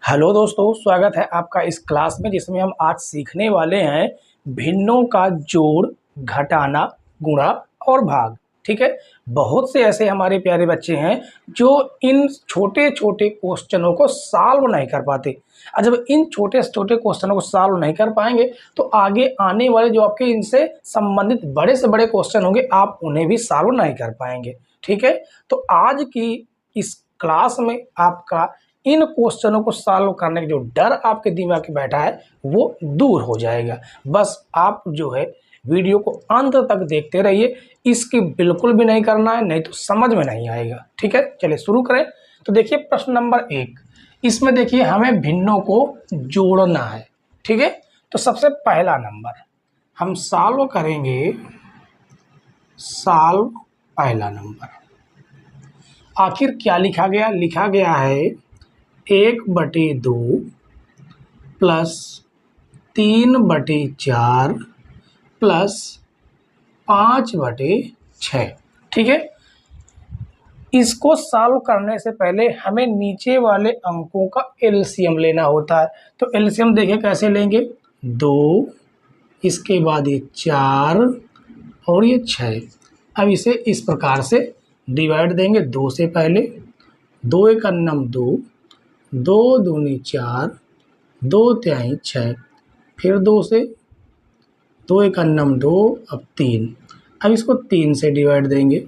Hello दोस्तों, स्वागत है आपका इस क्लास में जिसमें हम आज सीखने वाले हैं भिन्नों का जोड़, घटाना, गुणा और भाग। ठीक है। बहुत से ऐसे हमारे प्यारे बच्चे हैं जो इन छोटे छोटे क्वेश्चनों को सॉल्व नहीं कर पाते। और जब इन छोटे छोटे क्वेश्चनों को सॉल्व नहीं कर पाएंगे तो आगे आने वाले जो आपके इनसे संबंधित बड़े से बड़े क्वेश्चन होंगे आप उन्हें भी सॉल्व नहीं कर पाएंगे। ठीक है। तो आज की इस क्लास में आपका इन क्वेश्चनों को सॉल्व करने का जो डर आपके दिमाग में बैठा है वो दूर हो जाएगा। बस आप जो है वीडियो को अंत तक देखते रहिए, इसकी बिल्कुल भी नहीं करना है, नहीं तो समझ में नहीं आएगा। ठीक है, चलिए शुरू करें। तो देखिए प्रश्न नंबर 1, इसमें देखिए हमें भिन्नों को जोड़ना है। ठीक है। तो सबसे पहला नंबर हम सॉल्व करेंगे, सॉल्व पहला नंबर। आखिर क्या लिखा गया? लिखा गया है 1/2 प्लस 3/4 प्लस 5/6। ठीक है। इसको सॉल्व करने से पहले हमें नीचे वाले अंकों का एलसीएम लेना होता है। तो एलसीएम देखिए कैसे लेंगे, 2, इसके बाद ये 4 और ये 6। अब इसे इस प्रकार से डिवाइड देंगे 2 से पहले, 2 एकम 2, 2 दूनी 4, 2 तिहाई 6, फिर 2 से, 2 एकम 2, अब 3। अब इसको 3 से डिवाइड देंगे।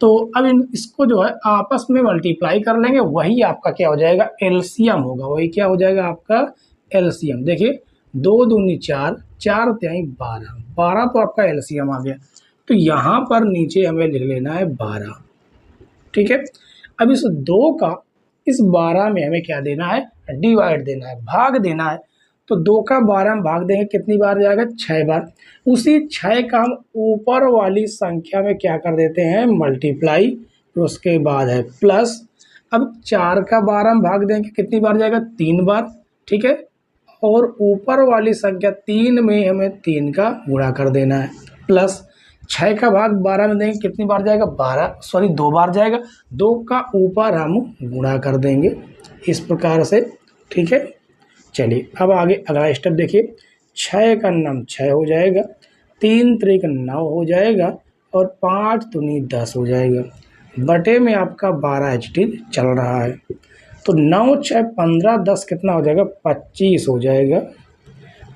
तो अब इसको जो है आपस में मल्टीप्लाई कर लेंगे, वही आपका क्या हो जाएगा? एलसीएम होगा। वही क्या हो जाएगा? आपका एलसीएम। देखिए 2 दूनी 4, 4 तिहाई 12, 12 तो आपका एलसीएम आ गया। तो यहाँ पर नीचे हमें लिख लेना है 12। ठीक है। अब इस 2 का इस 12 में हमें क्या देना है? डिवाइड देना है, भाग देना है। तो 2 का 12 में भाग देंगे, कितनी बार जाएगा? 6 बार। उसी 6 का हम ऊपर वाली संख्या में क्या कर देते हैं? मल्टीप्लाई। फिर उसके बाद है प्लस। अब 4 का 12 में भाग देंगे, कितनी बार जाएगा? 3 बार। ठीक है। और ऊपर वाली संख्या 3 में हमें 3 का गुणा कर देना है, प्लस 6 का भाग 12 में देंगे, कितनी बार जाएगा? 2 बार जाएगा। 2 का ऊपर हम गुणा कर देंगे इस प्रकार से। ठीक है। चलिए अब आगे अगला स्टेप देखिए, 6 का 6 हो जाएगा, 3 त्रिक 9 हो जाएगा और 5 दूनी 10 हो जाएगा। बटे में आपका 12 HT चल रहा है। तो 9 6 15 10 कितना हो जाएगा? 25 हो जाएगा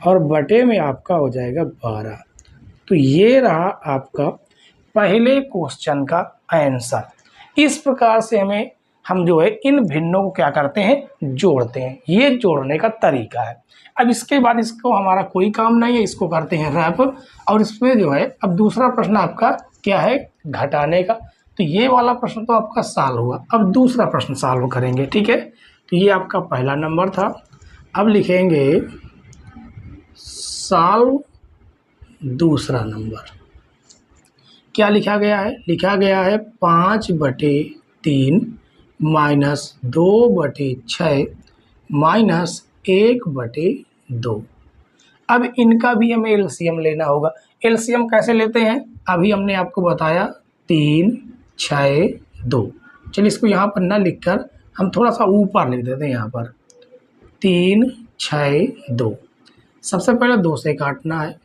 और बटे में आपका हो जाएगा 12। तो ये रहा आपका पहले क्वेश्चन का आंसर। इस प्रकार से हम जो है इन भिन्नों को क्या करते हैं? जोड़ते हैं। ये जोड़ने का तरीका है। अब इसके बाद इसको हमारा कोई काम नहीं है, इसको करते हैं रैप। और इसमें जो है अब दूसरा प्रश्न आपका क्या है? घटाने का। तो ये वाला प्रश्न तो आपका सॉल्व हुआ। अब दूसरा प्रश्न सॉल्व करेंगे। ठीक है। तो ये आपका पहला नंबर था। अब लिखेंगे सॉल्व दूसरा नंबर। क्या लिखा गया है? लिखा गया है 5/3 माइनस 2/6 माइनस 1/2। अब इनका भी हमें एलसीएम लेना होगा। एलसीएम कैसे लेते हैं? अभी हमने आपको बताया, 3 6 2। चलिए इसको यहाँ पर ना लिखकर हम थोड़ा सा ऊपर लिख देते हैं। यहाँ पर 3 6 2। सबसे पहले 2 से काटना है,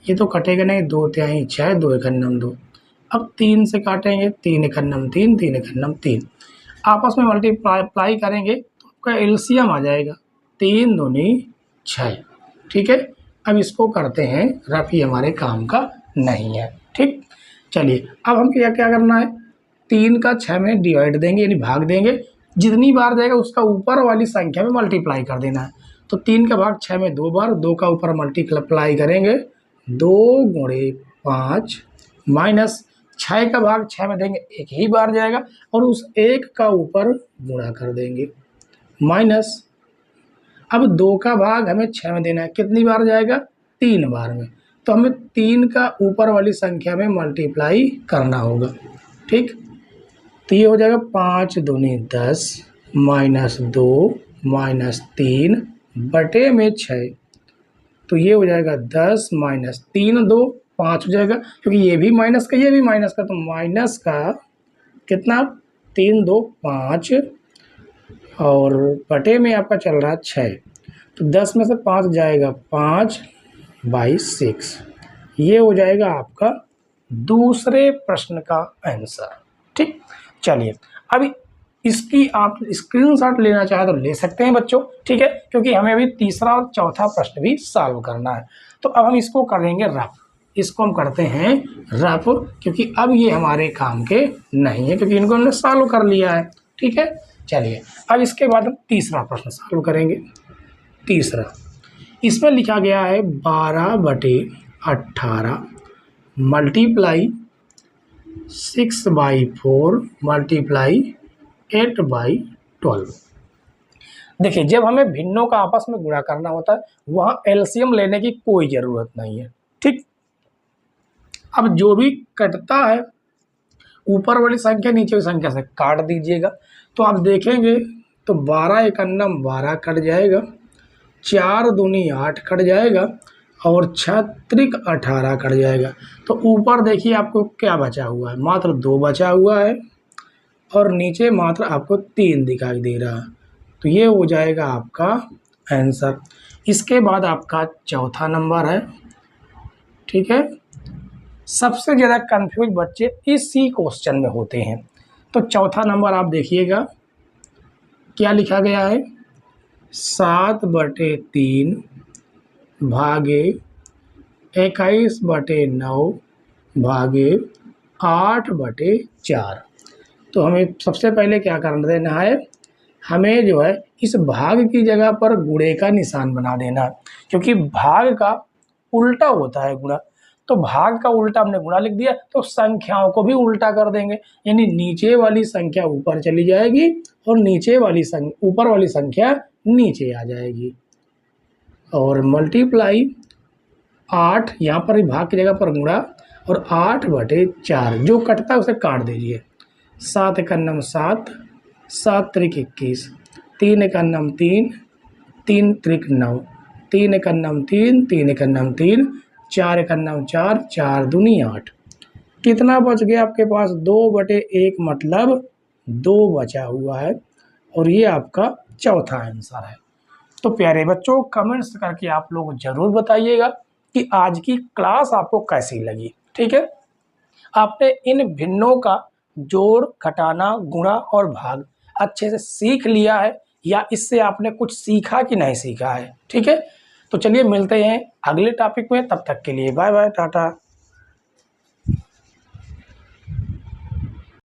ये तो कटेगा नहीं, 2 तिहाई 6, 2 एकम 2। अब 3 से काटेंगे, 3 एकम 3, 3 एकम 3। आपस में मल्टीप्लाई करेंगे तो आपका एलसीएम आ जाएगा, 3 दूनी 6। ठीक है। अब इसको करते हैं रफ, ही हमारे काम का नहीं है। ठीक। चलिए अब हम क्या क्या करना है? 3 का 6 में डिवाइड देंगे, यानी भाग देंगे। जितनी बार जाएगा उसका ऊपर वाली संख्या में मल्टीप्लाई कर देना है। तो 3 का भाग 6 में 2 बार, 2 का ऊपर मल्टीप्लाई करेंगे, 2 गुणे 5 माइनस 6 का भाग 6 में देंगे, एक ही बार जाएगा और उस 1 का ऊपर गुणा कर देंगे, माइनस। अब 2 का भाग हमें 6 में देना है, कितनी बार जाएगा? 3 बार में। तो हमें 3 का ऊपर वाली संख्या में मल्टीप्लाई करना होगा। ठीक। तो ये हो जाएगा 5 दूनी 10 माइनस 2 माइनस 3 बटे में 6। तो ये हो जाएगा 10 माइनस 3 2 5 हो जाएगा, क्योंकि ये भी माइनस का ये भी माइनस का, तो माइनस का कितना? 3 2 5 और बटे में आपका चल रहा है 6, तो 10 में से 5 जाएगा, 5/6। ये हो जाएगा आपका दूसरे प्रश्न का आंसर। ठीक, चलिए अभी इसकी आप स्क्रीनशॉट लेना चाहे तो ले सकते हैं बच्चों, ठीक है, क्योंकि हमें अभी तीसरा और चौथा प्रश्न भी सॉल्व करना है। तो अब हम इसको करेंगे रफ, इसको हम करते हैं रफ, क्योंकि अब ये हमारे काम के नहीं है, क्योंकि इनको हमने सॉल्व कर लिया है। ठीक है, चलिए अब इसके बाद हम तीसरा प्रश्न सॉल्व करेंगे। तीसरा, इसमें लिखा गया है 12/18 मल्टीप्लाई 6/4 मल्टीप्लाई 8/12। देखिए, जब हमें भिन्नों का आपस में गुणा करना होता है वहाँ एलसीएम लेने की कोई ज़रूरत नहीं है। ठीक, अब जो भी कटता है ऊपर वाली संख्या नीचे वाली संख्या से काट दीजिएगा, तो आप देखेंगे तो 12 एकन्नम 12 कट जाएगा, 4 दूनी 8 कट जाएगा और 6 त्रिक 18 कट जाएगा। तो ऊपर देखिए आपको क्या बचा हुआ है, मात्र 2 बचा हुआ है और नीचे मात्र आपको 3 दिखाई दे रहा है। तो ये हो जाएगा आपका आंसर। इसके बाद आपका चौथा नंबर है। ठीक है, सबसे ज़्यादा कंफ्यूज बच्चे इसी क्वेश्चन में होते हैं। तो चौथा नंबर आप देखिएगा क्या लिखा गया है, 7/3 भागे 21/9 भागे 8/4। तो हमें सबसे पहले क्या करना देना है, हमें जो है इस भाग की जगह पर गुणे का निशान बना देना है, क्योंकि भाग का उल्टा होता है गुणा। तो भाग का उल्टा हमने गुणा लिख दिया, तो संख्याओं को भी उल्टा कर देंगे, यानी नीचे वाली संख्या ऊपर चली जाएगी और ऊपर वाली संख्या नीचे आ जाएगी। और मल्टीप्लाई 8, यहाँ पर भी भाग की जगह पर गुणा, और 8/4 जो कटता है उसे काट दीजिए। 7 एकन्नम 7, 7 त्रिक 21, 3 एकन्नम 3, 3 त्रिक 9, 3 एकन्नम 3, 3 एकन्नम 3, 4 एकन्नम 4, 4 दूनी 8। कितना बच गया आपके पास, 2/1, मतलब 2 बचा हुआ है और ये आपका चौथा आंसर है। तो प्यारे बच्चों, कमेंट्स करके आप लोग जरूर बताइएगा कि आज की क्लास आपको कैसी लगी। ठीक है, आपने इन भिन्नों का जोड़, घटाना, गुणा और भाग अच्छे से सीख लिया है या इससे आपने कुछ सीखा कि नहीं सीखा है। ठीक है, तो चलिए मिलते हैं अगले टॉपिक में, तब तक के लिए बाय बाय, टाटा।